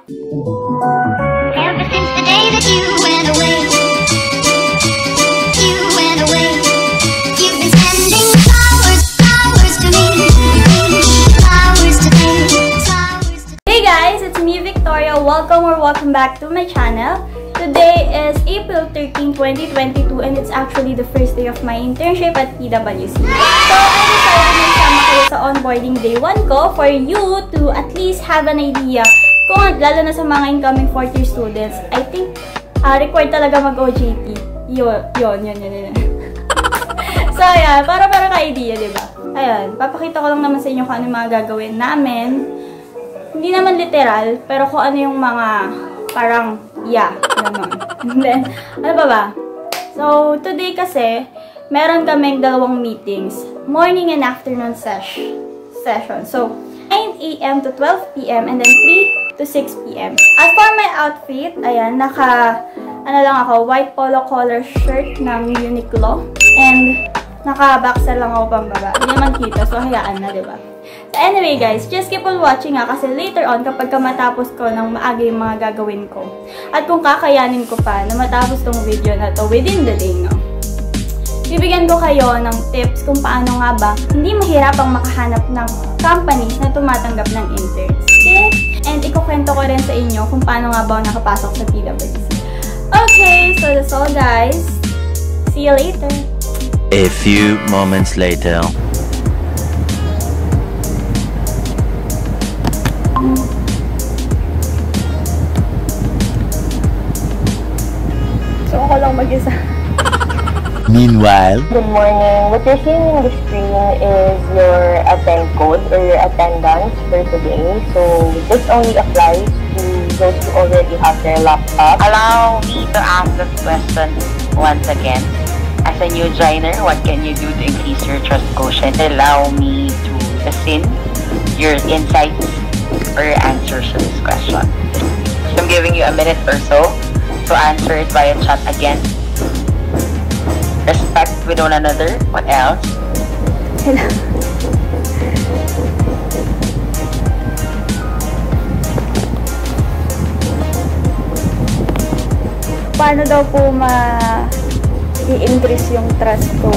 Ever since the day that you went away, you've been sending flowers to me, flowers to me, flowers to... Hey guys, it's me Victoria. Welcome back to my channel. Today is April 13, 2022 and it's actually the first day of my internship at PwC. So, I decided na isama kayo sa onboarding day 1 ko for you to at least have an idea kung lalo na sa mga incoming 4th year students. I think required talaga mag-OJT. Yun. So, ayan. Para ka-idea, diba? Ayan. Papakita ko lang naman sa inyo kung ano yung mga gagawin namin. Hindi naman literal, pero kung ano yung mga parang ganun. And then, ano ba? So, today kasi, meron kaming dalawang meetings. Morning and afternoon session. So, 9 AM to 12 PM and then 3 to 6 PM. As for my outfit, ayan, white polo collar shirt ng Uniqlo. And, naka-boxer lang ako pambaba. Hindi naman kita, so hayaan na, diba? So anyway guys, just keep on watching kasi later on kapag matapos ko ng maaga yung mga gagawin ko. At kung kakayanin ko pa na matapos tong video na to within the day, no? Bibigyan ko kayo ng tips kung paano nga ba hindi mahirapang makahanap ng companies na tumatanggap ng interns. Okay? And ikukwento ko rin sa inyo kung paano nga ba ako nakapasok sa PwC. Okay, so that's all guys. See you later. A few moments later. So ako lang mag-isa. Meanwhile, good morning. What you're seeing in the screen is your attend code or your attendance for today. So this only applies to those who already have their laptop. Allow me to ask this question once again. As a new joiner, what can you do to increase your trust quotient? Allow me to listen your insights or your answers to this question. So I'm giving you a minute or so to answer it via chat again. Respect with one another. What else? Hello. Paano daw po i-increase yung trust ko?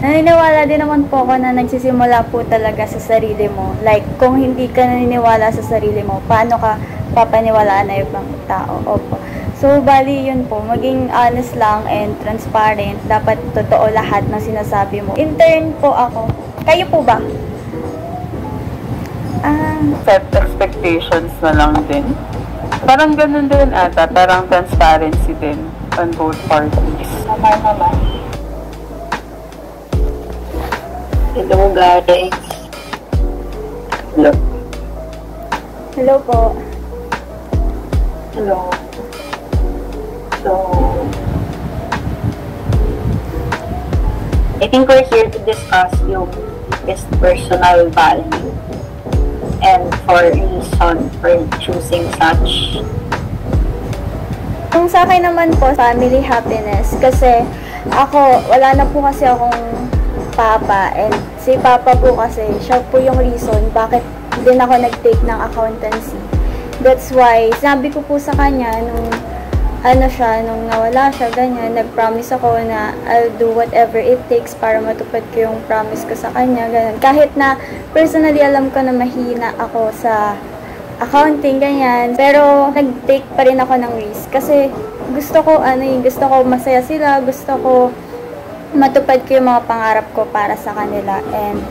Naniniwala din naman po ako na nagsisimula po talaga sa sarili mo. Like, kung hindi ka naniniwala sa sarili mo, paano ka papaniwalaan na ibang tao? Opo. So, bali yun po. Maging honest lang and transparent. Dapat totoo lahat ng sinasabi mo. Intern po ako. Kayo po ba? Set expectations na lang din. Parang ganun din ata. Parang transparency din on both parties. Naman. Hello guys. Hello. Hello po. Hello. So, I think we're here to discuss yung best personal value and for reason for choosing such. Kung sa akin naman po, family happiness. Kasi ako, wala na po kasi akong papa, and si papa po kasi, siya po yung reason bakit din ako nag-take ng accountancy. That's why, sinabi ko po sa kanya, nung nawala siya, ganyan, nag-promise ako na I'll do whatever it takes para matupad ko yung promise ko sa kanya, ganyan. Kahit na, personally, alam ko na mahina ako sa accounting, ganyan, pero nag-take pa rin ako ng risk, kasi gusto ko masaya sila, gusto ko matupad ko yung mga pangarap ko para sa kanila. And,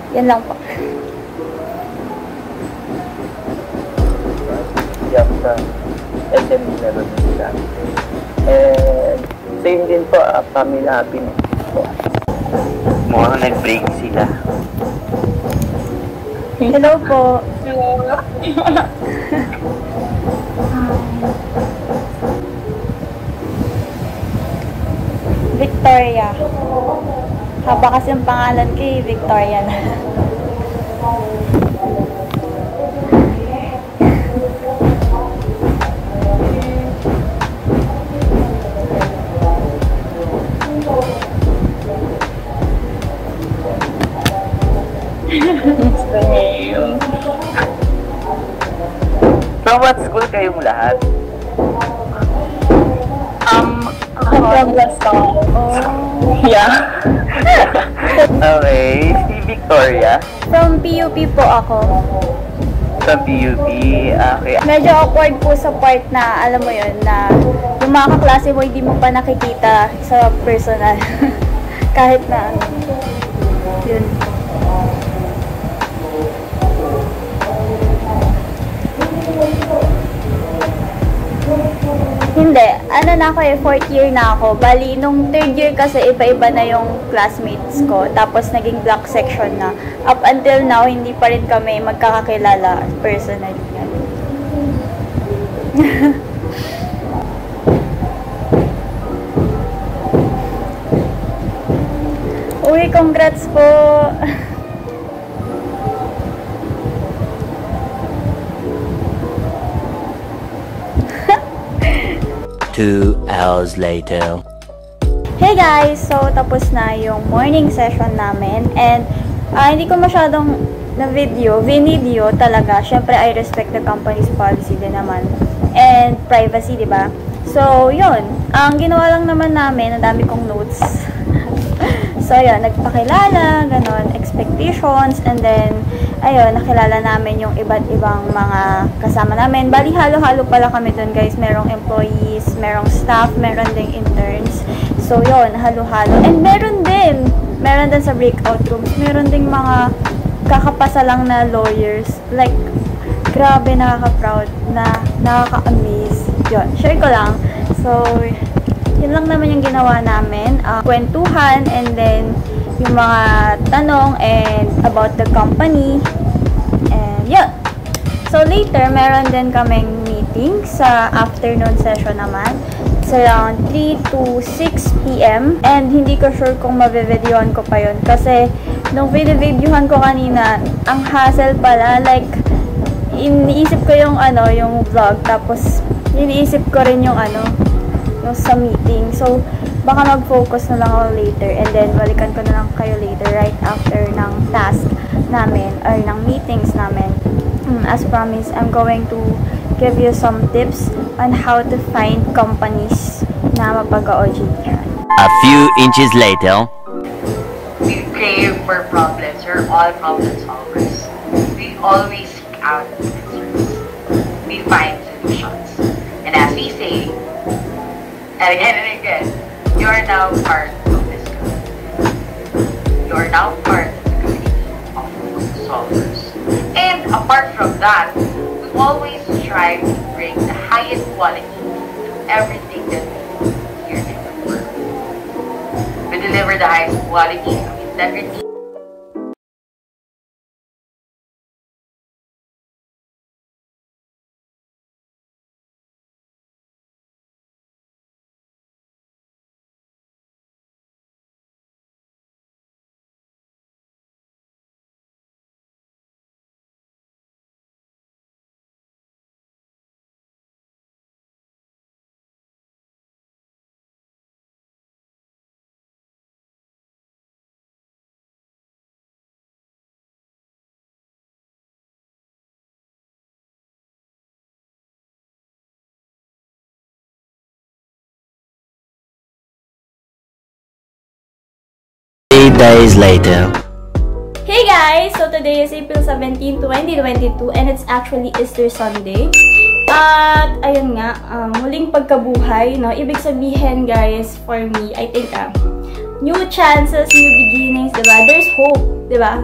yan lang po. Sa SME meron sila. And, same din po, family happiness po. mukhang nag-break sila. Hello po. Victoria. Haba kasi ang pangalan ko eh, Victoria na. From what school kayong lahat? From Blaston. Yeah. Okay, si Victoria. From PUP po ako. Sa PUP. Okay. Medyo awkward po sa part na, alam mo yun, na yung mga kaklase mo hindi mo pa nakikita sa personal. Kahit na, yun. Hindi. Ano na ako eh, 4th year na ako. Bali, nung 3rd year kasi iba-iba na yung classmates ko. Tapos naging block section na. Up until now, hindi pa rin kami magkakakilala personally. Uy, congrats po! 2 hours later. Hey guys! So, tapos na yung morning session namin. And, hindi ko masyadong na-video, talaga. Syempre, I respect the company's policy din naman. And, privacy, di ba? So, yun. Ang ginawa lang naman namin, ang dami kong notes. So, yun, nagpakilala, ganon, expectations, and then, ayun, nakilala namin yung iba't ibang mga kasama namin. Bali, halo-halo pala kami dun, guys. Merong employees, merong staff, meron ding interns. So, yun, halo-halo. And meron din sa breakout rooms, meron ding mga kakapasa lang na lawyers. Like, grabe, nakaka-proud, nakaka-amaze. Yun, share ko lang. So, yun lang naman yung ginawa namin. Kwentuhan, and then, yung mga tanong and about the company. And, yun. So, later, meron din kaming meeting sa afternoon session naman. It's around 3 to 6 p.m. And, hindi ko sure kung mabivideohan ko pa yun. Kasi, nung videohan ko kanina, ang hassle pala. Like, iniisip ko yung, yung vlog. Tapos, iniisip ko rin yung, yung sa meeting. So, baka mag-focus na lang ako later, and then balikan ko na lang kayo later right after ng task namin or ng meetings namin. As promised, I'm going to give you some tips on how to find companies na mapag-OJT. A few inches later. We crave for problems. We're all problem solvers. We always seek out answers. We find solutions. And as we say, and again, you are now part of this community. You are now part of the community of problem solvers. And apart from that, we always strive to bring the highest quality to everything that we do here in the world. We deliver the highest quality of integrity. Days later. Hey guys! So today is April 17, 2022, and it's actually Easter Sunday. At ayun nga, muling pagkabuhay, no? Ibig sabihin guys, for me, I think new chances, new beginnings, diba? There's hope, diba?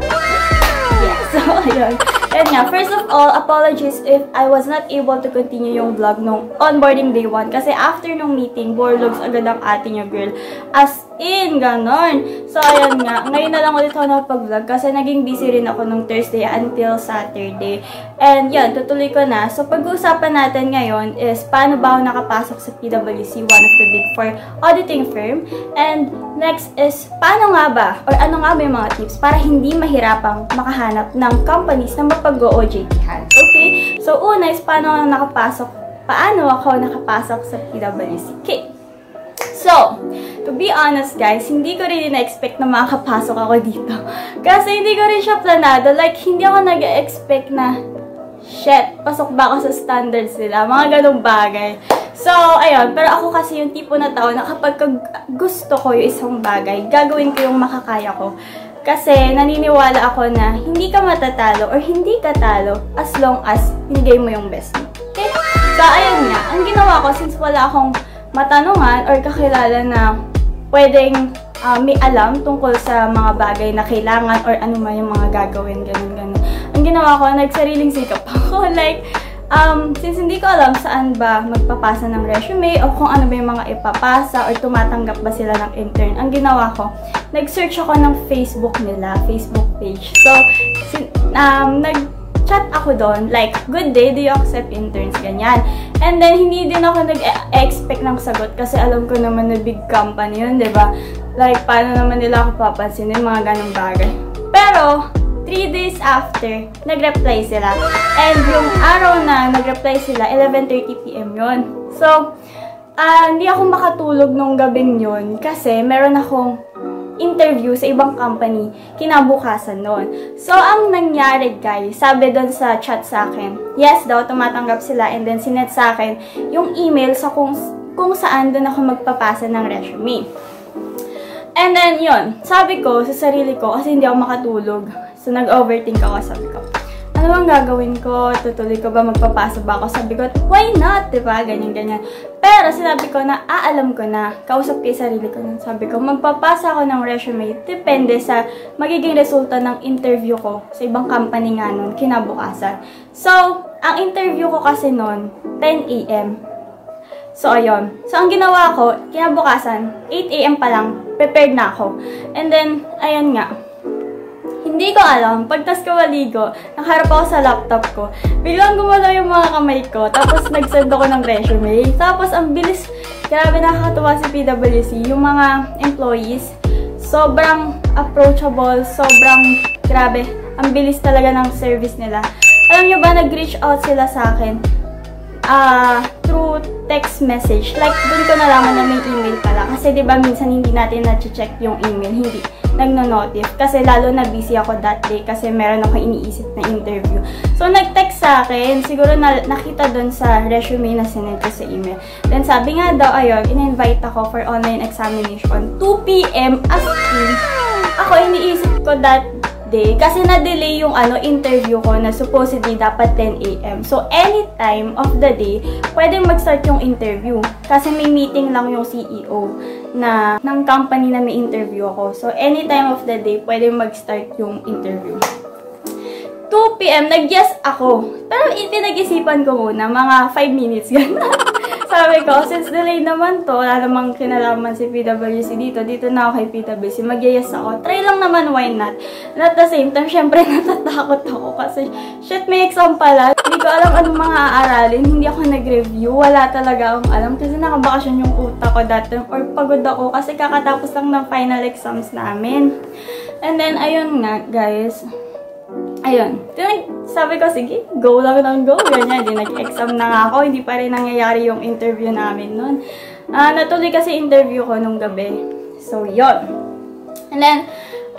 Yeah, so ayun. And nga, first of all, apologies if I was not able to continue yung vlog nung onboarding day 1. Kasi after nung meeting, borlogs agad ang ating yung girl. As in, ganon. So, ayun nga. Ngayon na lang ulit ako nakapag-vlog kasi naging busy rin ako nung Thursday until Saturday. And yan, tutuloy ko na. So, pag-uusapan natin ngayon is paano ba ako nakapasok sa PwC, one of the Big 4 auditing firm. And next is, paano nga ba, or ano nga ba yung mga tips para hindi mahirapang makahanap ng companies na mapag-OJT-han. Okay? So, una is paano ako nakapasok sa PwC. Okay. So, To be honest, guys, hindi ko rin na-expect na makakapasok ako dito. Kasi hindi ko rin siya planado. Like, hindi ako nag-expect na, shit, pasok ba ako sa standards nila? Mga ganong bagay. So, ayun. Pero ako kasi yung tipo na tao na kapag gusto ko yung isang bagay, gagawin ko yung makakaya ko. Kasi naniniwala ako na hindi ka matatalo or hindi ka talo as long as hinigay mo yung best mo. Okay? So, ayun nga. Ang ginawa ko, since wala akong matanungan or kakilala na pwedeng may alam tungkol sa mga bagay na kailangan or ano man yung mga gagawin, ganun. Ang ginawa ko, nagsariling sikap ako. Like, since hindi ko alam saan ba magpapasa ng resume o kung ano ba yung mga ipapasa or tumatanggap ba sila ng intern, ang ginawa ko, nag-search ako ng Facebook nila, Facebook page. So, nag-chat ako doon, like, good day, do you accept interns? Ganyan. And then, hindi din ako nag-expect ng sagot kasi alam ko naman na big company yun, diba? Like, paano naman nila ako papansin yung mga ganong bagay. Pero, 3 days after, nag-reply sila. And yung araw na nag-reply sila, 11:30 PM yun. So, hindi ako makatulog nung gabing yun kasi meron akong interview sa ibang company kinabukasan noon. So, ang nangyari, guys, sabi doon sa chat sa akin, yes daw, tumatanggap sila, and then sinet sa akin yung email sa kung saan doon ako magpapasa ng resume. And then, yun, sabi ko sa sarili ko, kasi hindi ako makatulog, so nag-overthink ako, sabi ko, ano bang gagawin ko? Tutuloy ko ba? Magpapasa ba ako? Sabi ko, why not? Diba? Ganyan. Pero sinabi ko na, alam ko na, kausap ko yung sarili ko nun. Sabi ko, magpapasa ako ng resume, depende sa magiging resulta ng interview ko sa ibang company nga nun, kinabukasan. So, ang interview ko kasi nun, 10 AM. So, ayun. So, ang ginawa ko, kinabukasan, 8 AM pa lang, prepared na ako. And then, ayun nga. Hindi ko alam, pagtas ko maligo, nakaharap ako sa laptop ko. Biglang gumalaw yung mga kamay ko, tapos nag-send ako ng resume. Tapos, ang bilis, grabe nakakatuwa si PwC, yung mga employees. Sobrang approachable, sobrang grabe. Ang bilis talaga ng service nila. Alam nyo ba, nag-reach out sila sa akin through text message. Like, doon ko nalaman na may email pala. Kasi diba minsan hindi natin na-check yung email. Hindi. Nagno-notif. Kasi lalo na busy ako that day kasi meron ako iniisip na interview. So, nag-text sa akin. Siguro nakita doon sa resume na sinend ko sa email. Then, sabi nga daw, ayun, in-invite ako for online examination. 2 PM as in. Ako, iniisip ko that day kasi na-delay yung interview ko na supposedly dapat 10 AM. So, any time of the day, pwedeng mag-start yung interview. Kasi may meeting lang yung CEO ng company na may interview ako. So, any time of the day, pwedeng mag-start yung interview. 2 PM, nag-yes ako. Pero pinag-isipan ko muna, mga 5 minutes, gano'n. Sabi ko, since delay naman to, wala namang kinalaman si PwC dito na ako kay PwC, mag-yes ako. Try lang naman, why not? And at the same time, syempre natatakot ako kasi, shit, may exam pala. Hindi ko alam anong mga aaralin, hindi ako nag-review, wala talaga akong alam. Kasi nakabakasyon yung utak ko that time, or pagod ako kasi kakatapos lang ng final exams namin. And then, ayun nga, guys. Ayun. Sabi ko, sige, go lang ng go. Ganyan, nag-exam na nga ako. Hindi pa rin nangyayari yung interview namin nun. Natuloy kasi interview ko nung gabi. So, yun. And then,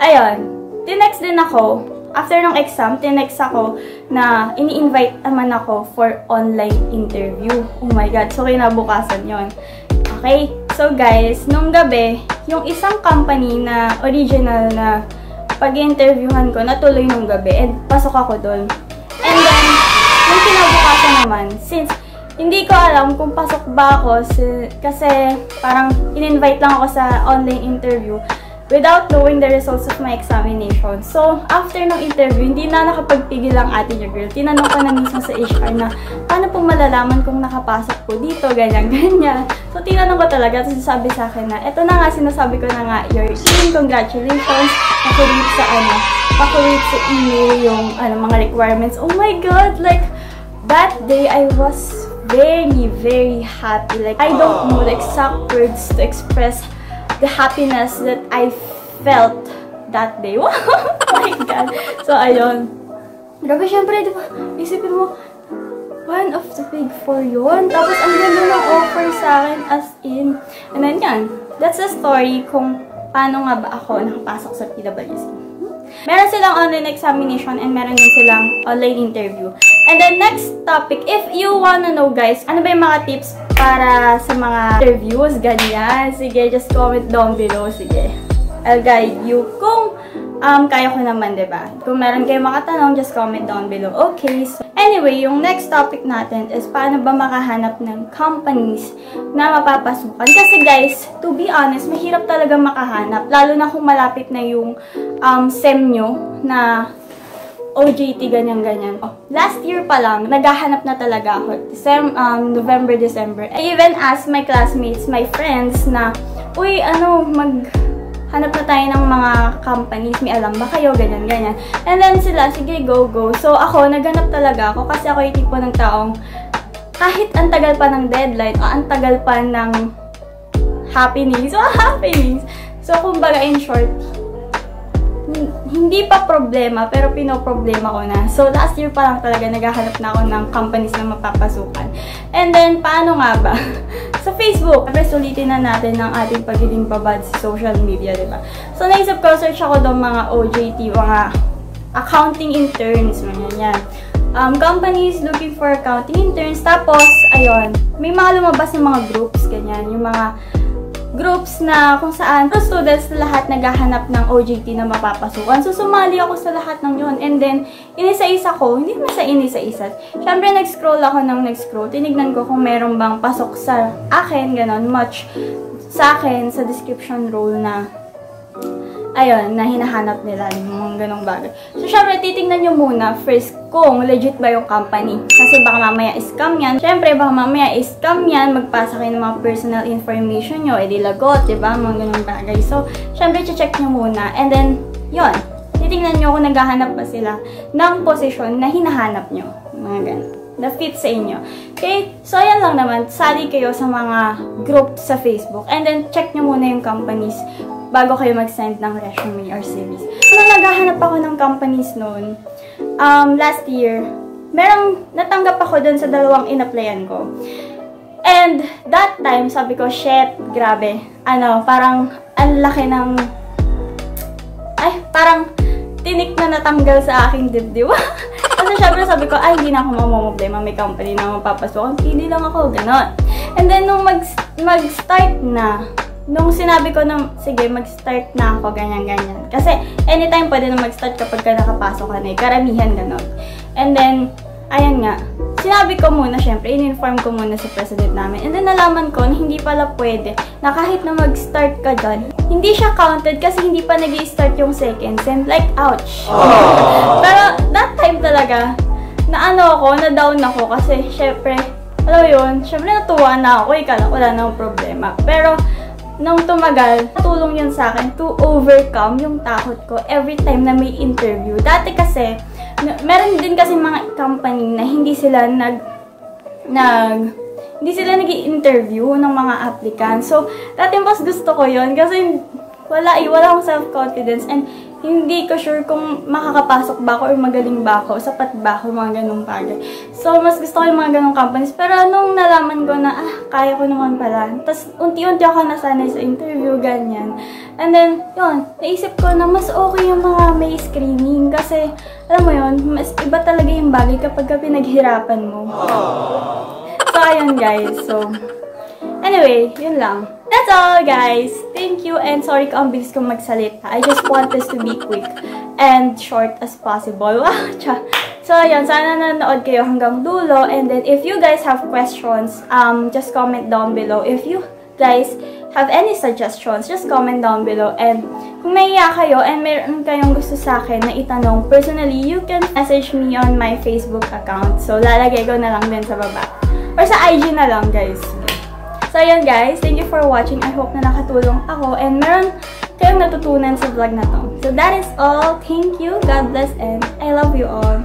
ayun. Tinext din ako. After ng exam, tinext ako na ini-invite naman ako for online interview. Oh my God. So, kinabukasan yun. Okay. So, guys, nung gabi, yung isang company na original na pag-interviewhan ko, natuloy nung gabi, and pasok ako doon. And then, yung kinabukasan naman, since hindi ko alam kung pasok ba ako, kasi parang in-invite lang ako sa online interview without knowing the results of my examination. So, after ng interview, hindi na nakapagpigil ang ate niya, girl. Tinanong ko na minsan sa HR na, paano po malalaman kung nakapasok po dito, ganyan. So, tinanong ko talaga, tapos sabi sa akin na, eto na nga, sinasabi ko na nga, you're in, congratulations, pakulit sa email yung mga requirements. Oh my God, like, that day, I was very, very happy. Like, I don't know the exact words to express the happiness that I felt that day. Wow! Oh my God. So, ayun. Grabe, syempre, di ba? Isipin mo, one of the big four yun. Tapos, ang ganda ng offer sa akin as in. And then yan. that's the story kung paano nga ba ako nakapasok sa PWC. Meron silang online examination and meron din silang online interview. And then next topic, if you wanna know guys, ano ba yung mga tips para sa mga interviews, ganyan. Sige, just comment down below. Sige, I'll guide you kung kaya ko naman, diba? Kung meron kayong makatanong, just comment down below. Okay, so anyway, yung next topic natin is paano ba makahanap ng companies na mapapasukan. Kasi guys, to be honest, mahirap talaga makahanap. Lalo na kung malapit na yung SEM nyo na OJT, ganyan-ganyan. Oh, last year pa lang, naghahanap na talaga ako. November, December. I even asked my classmates, my friends na, uy, hanap na tayo ng mga companies, may alam ba kayo, ganyan-ganyan. And then sila, sige, go. So ako, naghanap talaga ako kasi ako yung tipo ng taong kahit ang tagal pa ng deadline o ang tagal pa ng happenings. So kumbaga in short, hindi pa problema, pero pinoproblema ko na. So last year pa lang talaga naghahanap na ako ng companies na mapapasukan. And then, paano nga ba? Sa Facebook, sulitin na natin ang ating pagiging babad sa social media, diba? So, naisip ko, search ako doon mga OJT, mga accounting interns, mga yan. Companies looking for accounting interns. Tapos, ayun, may mga lumabas ng mga groups, ganyan. Yung mga groups na kung saan students lahat naghahanap ng OJT na mapapasukan. So, sumali ako sa lahat ng yun. And then, inisa-isa ko, hindi naman sa inisa-isa. Siyempre, nag-scroll ako ng nag-scroll. Tinignan ko kung meron bang pasok sa akin, ganon, match sa akin sa description role na ayun, na hinahanap nila yung mga ganong bagay. So, syempre, titignan nyo muna first kung legit ba yung company. Kasi baka mamaya scam yan. Syempre, baka mamaya scam yan, magpasa kayo ng mga personal information nyo, edi lagot, diba? Mga ganong bagay. So, syempre, check nyo muna. And then, yun, titignan nyo kung naghahanap pa sila ng posisyon na hinahanap nyo. Mga ganon. Na fit sa inyo. Okay? So, ayan lang naman. Sali kayo sa mga group sa Facebook. And then, check nyo muna yung companies bago kayo mag-send ng resume or CVs. Nung naghahanap ako ng companies noon, last year, merong natanggap ako dun sa 2 in-applyan ko. And that time, sabi ko, shit, grabe. Parang ang laki ng parang tinik na natanggal sa aking dibdib. Kasi syempre sabi ko, hindi na ako mamamblema, may company na mapapasukan. Hindi lang ako, ganon. And then, nung mag-start na, nung sinabi ko na, sige, mag-start na ako, ganyan-ganyan. Kasi, anytime pwede na mag-start kapag ka nakapasok ka na, karamihan ganon. And then, ayan nga, sinabi ko muna, syempre, in-inform ko muna sa president namin. And then, nalaman ko na hindi pala pwede, na kahit na mag-start ka dyan, hindi siya counted kasi hindi pa nag-i-start yung second sem. Like, ouch! Pero, that time talaga, na-down ako kasi, syempre, alam mo yun, syempre natuwa na ako, wala na akong problema. Pero, nung tumagal, natulong yun sa akin to overcome yung takot ko every time na may interview. Dati kasi, meron din kasi mga company na hindi sila nag-i-interview ng mga applicants. So, dati mas gusto ko yun kasi wala akong self-confidence and hindi ko sure kung makakapasok ba ako or magaling ba ako, sapat ba ako, mga ganong bagay. So, mas gusto ko yung mga ganong companies. Pero nung nalaman ko na, kaya ko naman pala. Tapos, unti-unti ako nasanay sa interview, ganyan. And then, yun, naisip ko na mas okay yung mga may screening. Kasi, alam mo yun, mas iba talaga yung bagay kapag pinaghirapan mo. So, ayun guys. So, anyway, yun lang. That's all, guys. Thank you, and sorry kung ang bilis kong magsalita. I just want this to be quick and short as possible. So, ayan, sana nanood kayo hanggang dulo. And then, if you guys have questions, just comment down below. If you guys have any suggestions, just comment down below. And kung naiya kayo and meron kayong gusto sa akin na itanong, personally, you can message me on my Facebook account. So, lalagay ko na lang din sa baba. Or sa IG na lang, guys. So, ayan guys. Thank you for watching. I hope na nakatulong ako and meron kayong natutunan sa vlog na to. So, that is all. Thank you. God bless and I love you all.